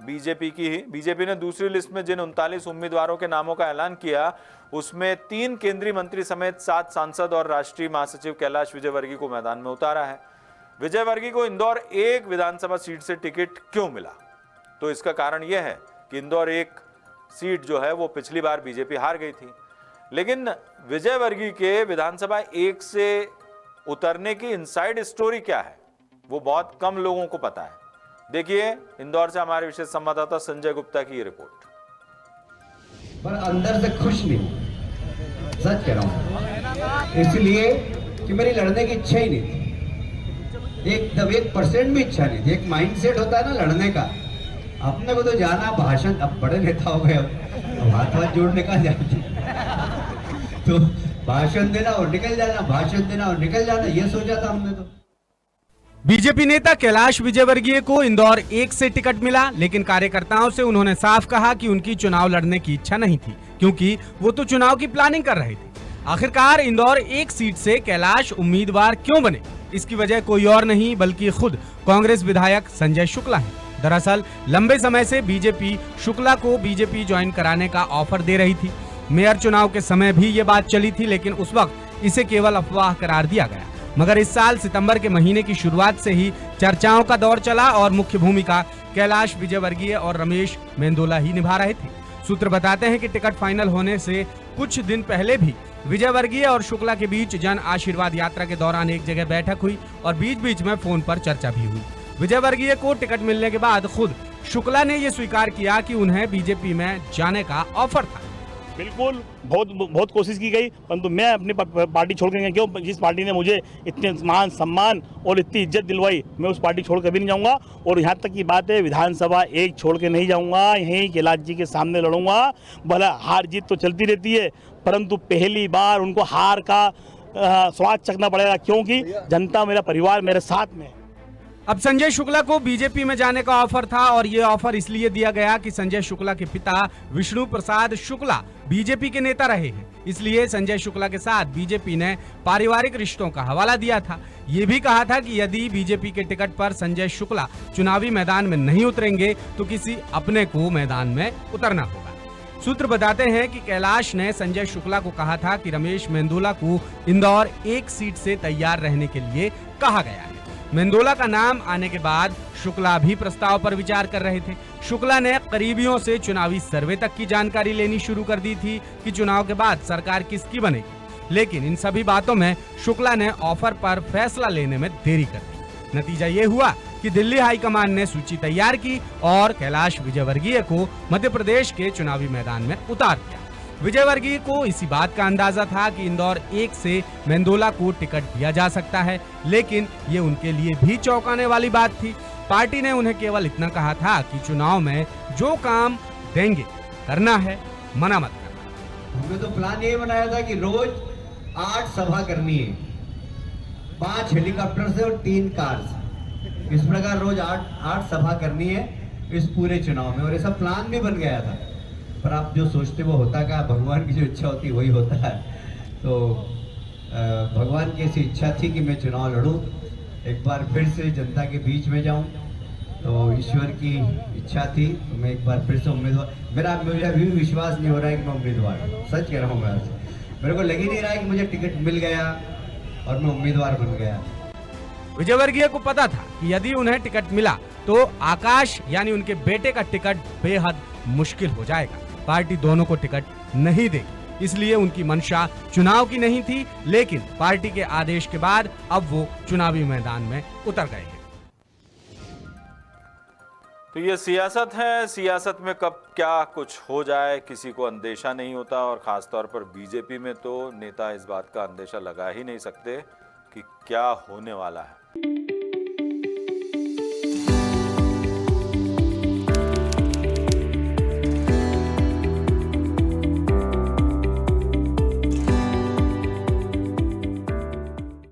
BJP की ही। BJP ने दूसरी लिस्ट में जिन 39 उम्मीदवारों के नामों का ऐलान किया, उसमें 3 केंद्रीय मंत्री समेत 7 सांसद और राष्ट्रीय महासचिव कैलाश विजयवर्गीय को मैदान में उतारा है। विजयवर्गीय को इंदौर 1 विधानसभा सीट से टिकट क्यों मिला? तो इसका कारण यह है कि इंदौर 1 सीट जो है वो पिछली बार बीजेपी हार गई थी। लेकिन विजयवर्गीय के विधानसभा 1 से उतरने की इनसाइड स्टोरी क्या है, वो बहुत कम लोगों को पता है। देखिए इंदौर से हमारे विशेष संवाददाता संजय गुप्ता की ये रिपोर्ट। पर अंदर से खुश नहीं, सच कह रहा हूं, इसलिए कि मेरी लड़ने की इच्छा ही नहीं थी, एकदम 1% भी इच्छा नहीं थी। एक माइंडसेट होता है ना लड़ने का, अपने को तो जाना भाषण, अब बड़े नेता हो गए, अब हाथ जोड़ने का जाते तो भाषण देना और निकल जाना, भाषण देना और निकल जाना, ये सोचा था हमने। तो बीजेपी नेता कैलाश विजयवर्गीय को इंदौर 1 से टिकट मिला, लेकिन कार्यकर्ताओं से उन्होंने साफ कहा कि उनकी चुनाव लड़ने की इच्छा नहीं थी, क्योंकि वो तो चुनाव की प्लानिंग कर रहे थे। आखिरकार इंदौर 1 सीट से कैलाश उम्मीदवार क्यों बने? इसकी वजह कोई और नहीं बल्कि खुद कांग्रेस विधायक संजय शुक्ला है। दरअसल लंबे समय से बीजेपी शुक्ला को बीजेपी ज्वाइन कराने का ऑफर दे रही थी। मेयर चुनाव के समय भी ये बात चली थी, लेकिन उस वक्त इसे केवल अफवाह करार दिया गया। मगर इस साल सितंबर के महीने की शुरुआत से ही चर्चाओं का दौर चला और मुख्य भूमिका कैलाश विजयवर्गीय और रमेश मेंदोला ही निभा रहे थे। सूत्र बताते हैं कि टिकट फाइनल होने से कुछ दिन पहले भी विजयवर्गीय और शुक्ला के बीच जन आशीर्वाद यात्रा के दौरान एक जगह बैठक हुई और बीच बीच में फोन पर चर्चा भी हुई। विजयवर्गीय को टिकट मिलने के बाद खुद शुक्ला ने यह स्वीकार किया कि उन्हें बीजेपी में जाने का ऑफर था। बिल्कुल बहुत कोशिश की गई, परंतु मैं अपनी पार्टी छोड़ के क्यों, जिस पार्टी ने मुझे इतने मान सम्मान और इतनी इज्जत दिलवाई, मैं उस पार्टी छोड़ कभी नहीं जाऊंगा। और यहाँ तक की बात है, विधानसभा 1 छोड़ के नहीं जाऊंगा, यहीं कैलाश जी के सामने लड़ूंगा। भला हार जीत तो चलती रहती है, परंतु पहली बार उनको हार का स्वाद चखना पड़ेगा, क्योंकि जनता, मेरा परिवार मेरे साथ में। अब संजय शुक्ला को बीजेपी में जाने का ऑफर था और ये ऑफर इसलिए दिया गया कि संजय शुक्ला के पिता विष्णु प्रसाद शुक्ला बीजेपी के नेता रहे हैं, इसलिए संजय शुक्ला के साथ बीजेपी ने पारिवारिक रिश्तों का हवाला दिया था। ये भी कहा था कि यदि बीजेपी के टिकट पर संजय शुक्ला चुनावी मैदान में नहीं उतरेंगे तो किसी अपने को मैदान में उतरना होगा। सूत्र बताते हैं कि कैलाश ने संजय शुक्ला को कहा था कि रमेश मेंदोला को इंदौर 1 सीट से तैयार रहने के लिए कहा गया है। मेंदोला का नाम आने के बाद शुक्ला भी प्रस्ताव पर विचार कर रहे थे। शुक्ला ने करीबियों से चुनावी सर्वे तक की जानकारी लेनी शुरू कर दी थी कि चुनाव के बाद सरकार किसकी बनेगी, लेकिन इन सभी बातों में शुक्ला ने ऑफर पर फैसला लेने में देरी कर दी। नतीजा ये हुआ कि दिल्ली हाईकमान ने सूची तैयार की और कैलाश विजयवर्गीय को मध्य प्रदेश के चुनावी मैदान में उतार दिया। विजयवर्गीय को इसी बात का अंदाजा था कि इंदौर 1 से मेंदोला को टिकट दिया जा सकता है, लेकिन ये उनके लिए भी चौंकाने वाली बात थी। पार्टी ने उन्हें केवल इतना कहा था कि चुनाव में जो काम देंगे करना है, मना मत करना। हमने तो प्लान ये बनाया था कि रोज 8 सभा करनी है, 5 हेलीकॉप्टर से और 3 कार से, इस प्रकार रोज 8 सभा करनी है इस पूरे चुनाव में, और ये सब प्लान भी बन गया था। पर आप जो सोचते वो होता क्या, भगवान की जो इच्छा होती वही होता है। तो भगवान की ऐसी इच्छा थी कि मैं चुनाव लड़ूं, एक बार फिर से जनता के बीच में जाऊं, तो ईश्वर की इच्छा थी। तो मैं एक बार फिर से उम्मीदवार, मुझे अभी भी विश्वास नहीं हो रहा है कि मैं उम्मीदवार हूं, सच कह रहा हूँ। मेरे को लग ही नहीं रहा है कि मुझे टिकट मिल गया और मैं उम्मीदवार बन गया। विजयवर्गीय को पता था कि यदि उन्हें टिकट मिला तो आकाश यानी उनके बेटे का टिकट बेहद मुश्किल हो जाएगा। पार्टी दोनों को टिकट नहीं देगी, इसलिए उनकी मंशा चुनाव की नहीं थी, लेकिन पार्टी के आदेश के बाद अब वो चुनावी मैदान में उतर गए हैं। तो ये सियासत है, सियासत में कब क्या कुछ हो जाए किसी को अंदेशा नहीं होता, और खासतौर पर बीजेपी में तो नेता इस बात का अंदेशा लगा ही नहीं सकते कि क्या होने वाला है।